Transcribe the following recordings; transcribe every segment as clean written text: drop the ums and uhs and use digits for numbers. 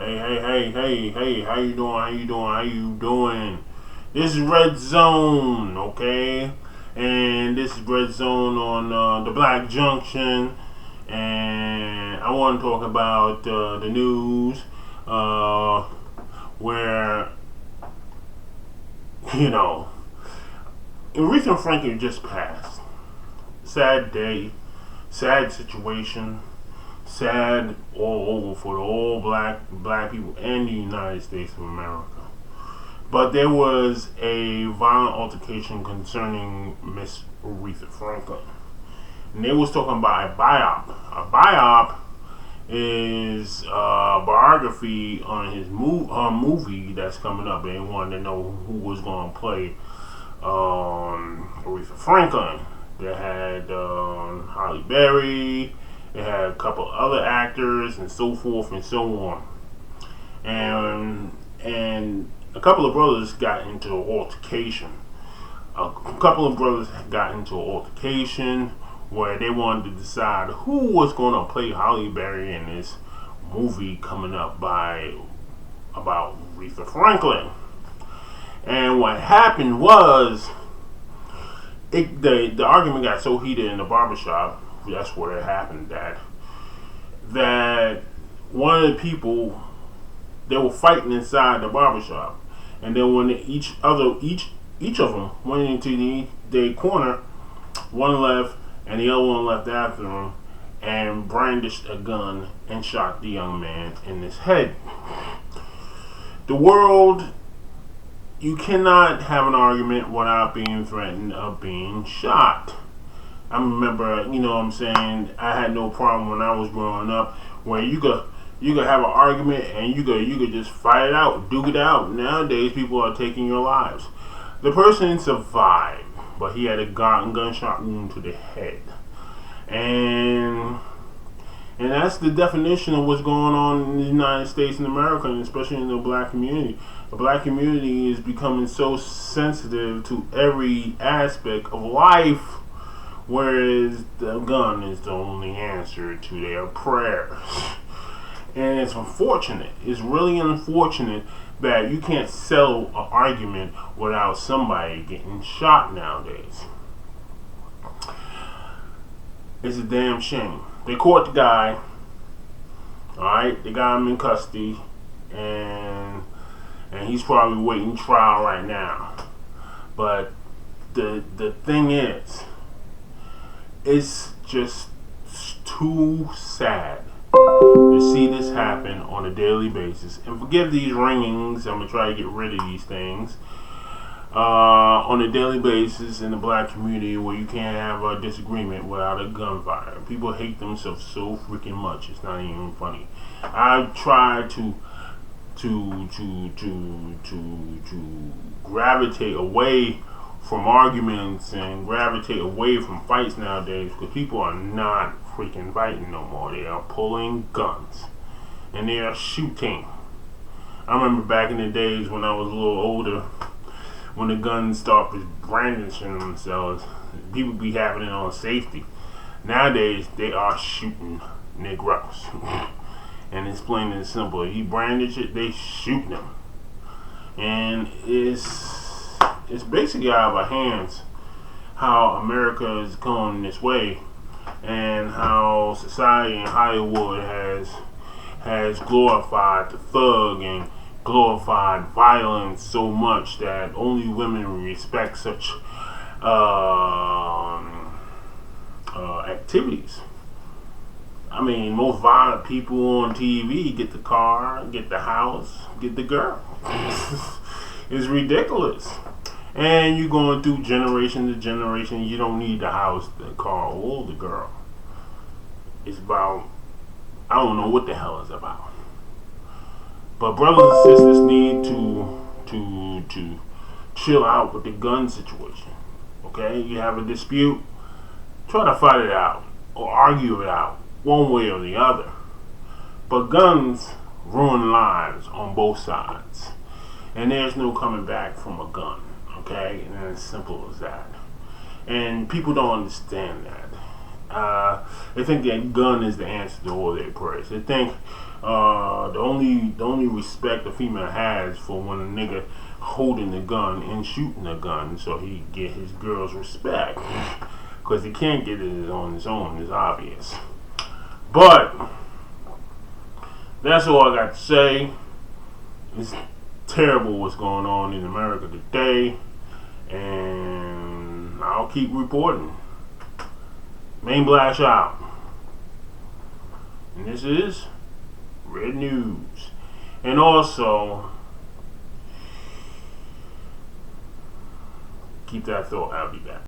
Hey, how you doing? This is Red Zone, okay? And this is Red Zone on the Black Junction. And I want to talk about the news where, you know, ArethiaFranklin just passed. Sad day, sad situation. Sad all over for the all black people in the United States of America. But there was a violent altercation concerning Miss ArethiaFranklin. And they was talking about a biop. A biop is a biography on his movie that's coming up. They wanted to know who was going to play ArethiaFranklin. They had Halle Berry. They had a couple other actors and so forth and so on. And a couple of brothers got into an altercation. Where they wanted to decide who was going to play Halle Berry in this movie coming up about ArethiaFranklin. And what happened was the argument got so heated in the barbershop. That's where it happened. That one of the people, they were fighting inside the barbershop, and then when each of them went into the corner, one left and the other one left after him, and brandished a gun and shot the young man in his head. The world, you cannot have an argument without being threatened of being shot. I remember, you know what I'm saying, I had no problem when I was growing up where you could have an argument and you could just fight it out, duke it out. Nowadays people are taking your lives. The person survived, but he had a gunshot wound to the head. And that's the definition of what's going on in the United States and America, and especially in the black community. The black community is becoming so sensitive to every aspect of life, whereas the gun is the only answer to their prayers. And it's unfortunate. It's really unfortunate that you can't settle an argument without somebody getting shot nowadays. It's a damn shame. They caught the guy. Alright, they got him in custody, and he's probably waiting trial right now. But the thing is, it's just too sad to see this happen on a daily basis. And forgive these ringings, I'm going to try to get rid of these things. On a daily basis in the black community where you can't have a disagreement without a gunfire. People hate themselves so freaking much, it's not even funny. I try to gravitate away from arguments and gravitate away from fights nowadays because people are not freaking fighting no more. They are pulling guns and they are shooting. I remember back in the days when I was a little older, when the guns started brandishing themselves, people be having it on safety. Nowadays they are shooting Negroes. And it's plain and simple. He brandish it, they shooting him. And it's basically out of our hands how America is going this way, and how society in Hollywood has glorified the thug and glorified violence so much that only women respect such activities. I mean, most violent people on TV get the car, get the house, get the girl. It's ridiculous. And you're going through generation to generation. You don't need the house, the car, or the girl. It's about, I don't know what the hell it's about. But brothers and sisters need to chill out with the gun situation. Okay? You have a dispute, try to fight it out or argue it out one way or the other. But guns ruin lives on both sides. And there's no coming back from a gun. Okay? And it's as simple as that. And people don't understand that. They think that gun is the answer to all their prayers. They think the only respect a female has for when a nigga holding the gun and shooting the gun, so he get his girl's respect, because he can't get it on his own. It's obvious. But that's all I got to say. It's terrible what's going on in America today, and I'll keep reporting. Main blast out. And this is Red News. And also, keep that thought. I'll be back.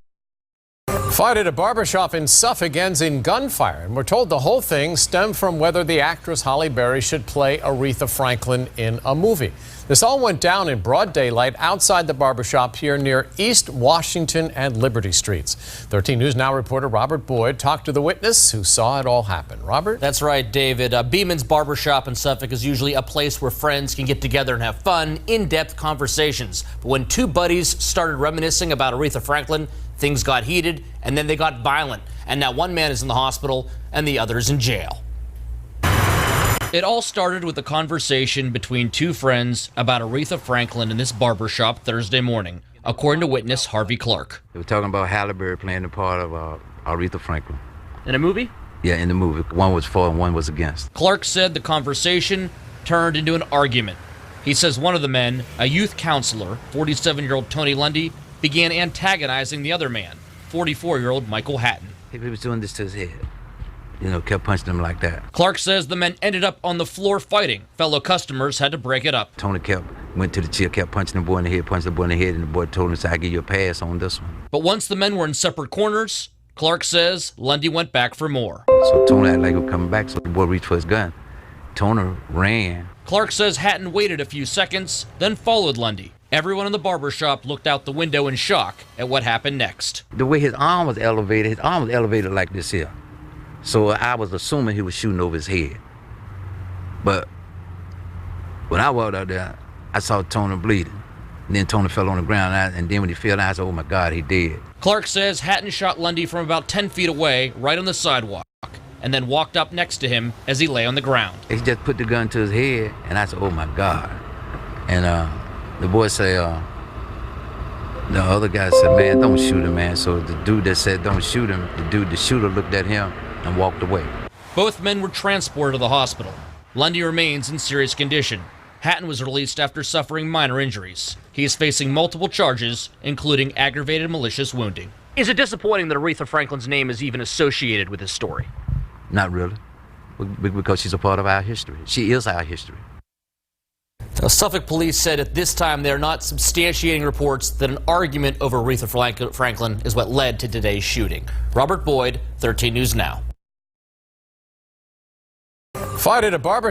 Fight at a barbershop in Suffolk ends in gunfire, and we're told the whole thing stemmed from whether the actress Halle Berry should play Aretha Franklin in a movie. This all went down in broad daylight outside the barbershop here near East Washington and Liberty Streets. 13 News Now reporter Robert Boyd talked to the witness who saw it all happen. Robert? That's right, David. Beeman's Barbershop in Suffolk is usually a place where friends can get together and have fun, in-depth conversations. But when two buddies started reminiscing about Aretha Franklin, things got heated, and then they got violent. And now one man is in the hospital and the other is in jail. It all started with a conversation between two friends about Aretha Franklin in this barbershop Thursday morning, according to witness Harvey Clark. They were talking about Halle Berry playing the part of Aretha Franklin. In a movie? Yeah, in the movie. One was for and one was against. Clark said the conversation turned into an argument. He says one of the men, a youth counselor, 47-year-old Tony Lundy, began antagonizing the other man, 44-year-old Michael Hatton. He was doing this to his head. You know, kept punching him like that. Clark says the men ended up on the floor fighting. Fellow customers had to break it up. Tony went to the chair, kept punching the boy in the head, punched the boy in the head, and the boy told him, "I'll give you a pass on this one." But once the men were in separate corners, Clark says Lundy went back for more. So Tony acted like he was coming back, so the boy reached for his gun. Tony ran. Clark says Hatton waited a few seconds, then followed Lundy. Everyone in the barbershop looked out the window in shock at what happened next. The way his arm was elevated like this here. So I was assuming he was shooting over his head. But when I walked out there, I saw Tony bleeding. And then Tony fell on the ground, and then when he fell down, I said, "Oh my God, he dead." Clark says Hatton shot Lundy from about 10 feet away, right on the sidewalk, and then walked up next to him as he lay on the ground. He just put the gun to his head, and I said, "Oh my God." And the boy said, the other guy said, "Man, don't shoot him, man." So the dude that said, "Don't shoot him," the shooter looked at him and walked away. Both men were transported to the hospital. Lundy remains in serious condition. Hatton was released after suffering minor injuries. He is facing multiple charges, including aggravated malicious wounding. Is it disappointing that Aretha Franklin's name is even associated with this story? Not really, because she's a part of our history. She is our history. Now, Suffolk police said at this time they're not substantiating reports that an argument over Aretha Franklin is what led to today's shooting. Robert Boyd, 13 News Now. Fight at a barbershop.